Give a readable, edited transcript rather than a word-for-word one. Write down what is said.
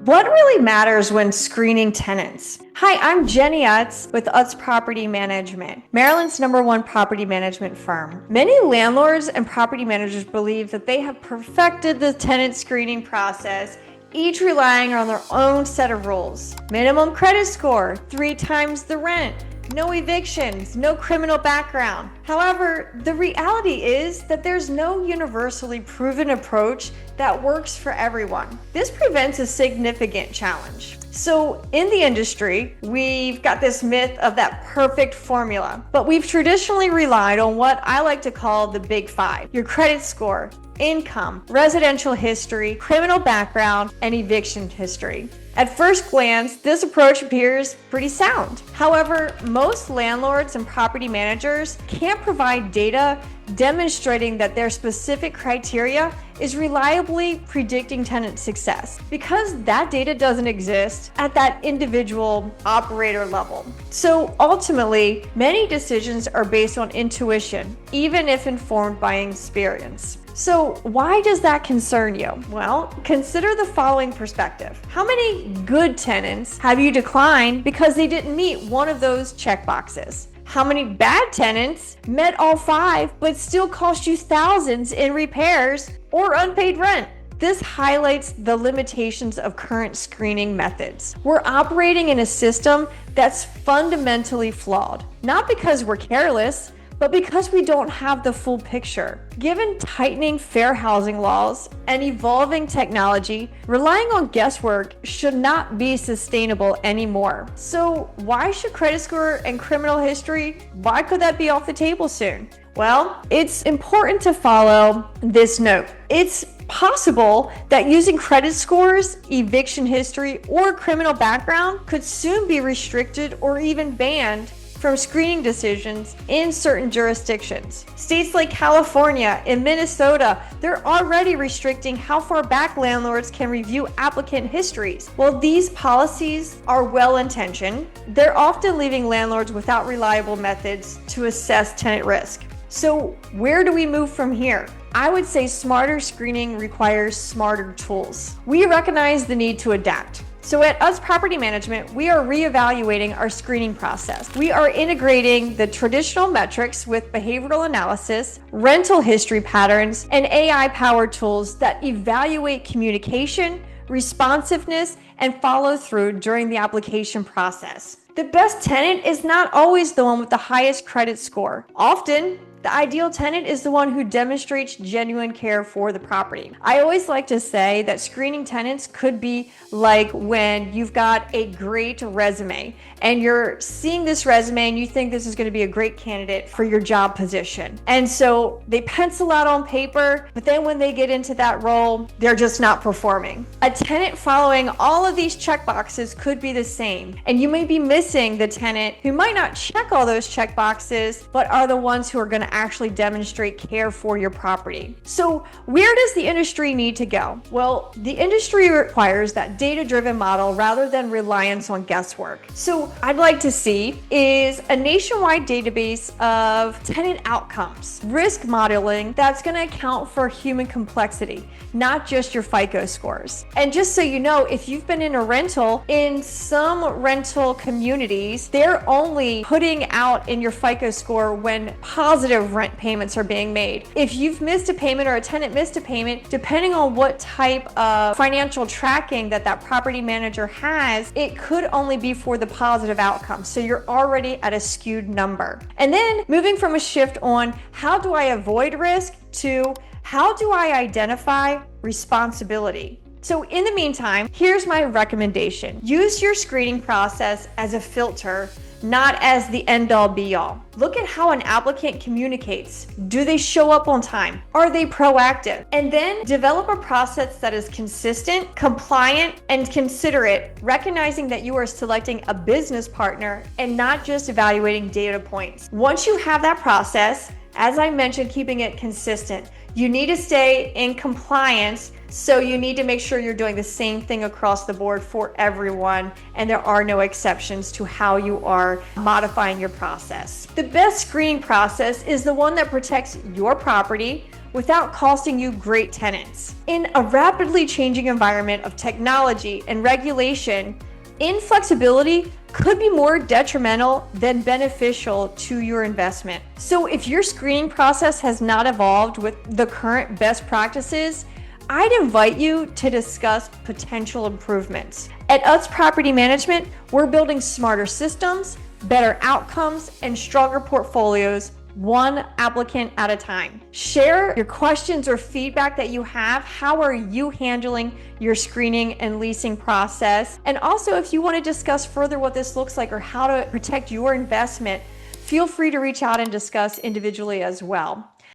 What really matters when screening tenants? Hi, I'm Jenni Utz with UTZ Property Management, Maryland's #1 property management firm. Many landlords and property managers believe that they have perfected the tenant screening process, each relying on their own set of rules. Minimum credit score, 3 times the rent, no evictions, no criminal background. However, the reality is that there's no universally proven approach that works for everyone. This presents a significant challenge. So in the industry, we've got this myth of that perfect formula, but we've traditionally relied on what I like to call the big 5: your credit score, income, residential history, criminal background, and eviction history. At first glance, this approach appears pretty sound. However, most landlords and property managers can't provide data demonstrating that their specific criteria is reliably predicting tenant success, because that data doesn't exist at that individual operator level. So ultimately, many decisions are based on intuition, even if informed by experience. So why does that concern you? Well, consider the following perspective. How many good tenants have you declined because they didn't meet one of those checkboxes? How many bad tenants met all 5 but still cost you thousands in repairs or unpaid rent? This highlights the limitations of current screening methods. We're operating in a system that's fundamentally flawed, not because we're careless, but because we don't have the full picture. Given tightening fair housing laws and evolving technology, relying on guesswork should not be sustainable anymore. So why should credit score and criminal history, why could that be off the table soon? Well, it's important to follow this note. It's possible that using credit scores, eviction history, or criminal background could soon be restricted or even banned from screening decisions in certain jurisdictions. States like California and Minnesota, they're already restricting how far back landlords can review applicant histories. While these policies are well-intentioned, they're often leaving landlords without reliable methods to assess tenant risk. So where do we move from here? I would say smarter screening requires smarter tools. We recognize the need to adapt. So at UTZ Property Management, we are reevaluating our screening process. We are integrating the traditional metrics with behavioral analysis, rental history patterns, and AI-powered tools that evaluate communication, responsiveness, and follow through during the application process. The best tenant is not always the one with the highest credit score. Often, the ideal tenant is the one who demonstrates genuine care for the property. I always like to say that screening tenants could be like when you've got a great resume and you're seeing this resume and you think this is going to be a great candidate for your job position. And so they pencil out on paper, but then when they get into that role, they're just not performing. A tenant following all of these checkboxes could be the same. And you may be missing the tenant who might not check all those checkboxes, but are the ones who are going to actually demonstrate care for your property. So where does the industry need to go? Well, the industry requires that data-driven model rather than reliance on guesswork. So I'd like to see is a nationwide database of tenant outcomes, risk modeling that's going to account for human complexity, not just your FICO scores. And just so you know, if you've been in a rental, in some rental communities, they're only putting out in your FICO score when positive rent payments are being made. If you've missed a payment or a tenant missed a payment, depending on what type of financial tracking that property manager has, it could only be for the positive outcome. So you're already at a skewed number. And then moving from a shift on how do I avoid risk to how do I identify responsibility? So in the meantime, here's my recommendation. Use your screening process as a filter, not as the end-all be-all. Look at how an applicant communicates. Do they show up on time? Are they proactive? And then develop a process that is consistent, compliant, and considerate, recognizing that you are selecting a business partner and not just evaluating data points. Once you have that process, as I mentioned, keeping it consistent, you need to stay in compliance, so you need to make sure you're doing the same thing across the board for everyone, and there are no exceptions to how you are modifying your process. The best screening process is the one that protects your property without costing you great tenants. In a rapidly changing environment of technology and regulation, inflexibility could be more detrimental than beneficial to your investment. So if your screening process has not evolved with the current best practices, I'd invite you to discuss potential improvements. At UTZ Property Management, we're building smarter systems, better outcomes, and stronger portfolios, one applicant at a time. Share your questions or feedback that you have. How are you handling your screening and leasing process? And also, if you want to discuss further what this looks like or how to protect your investment, feel free to reach out and discuss individually as well.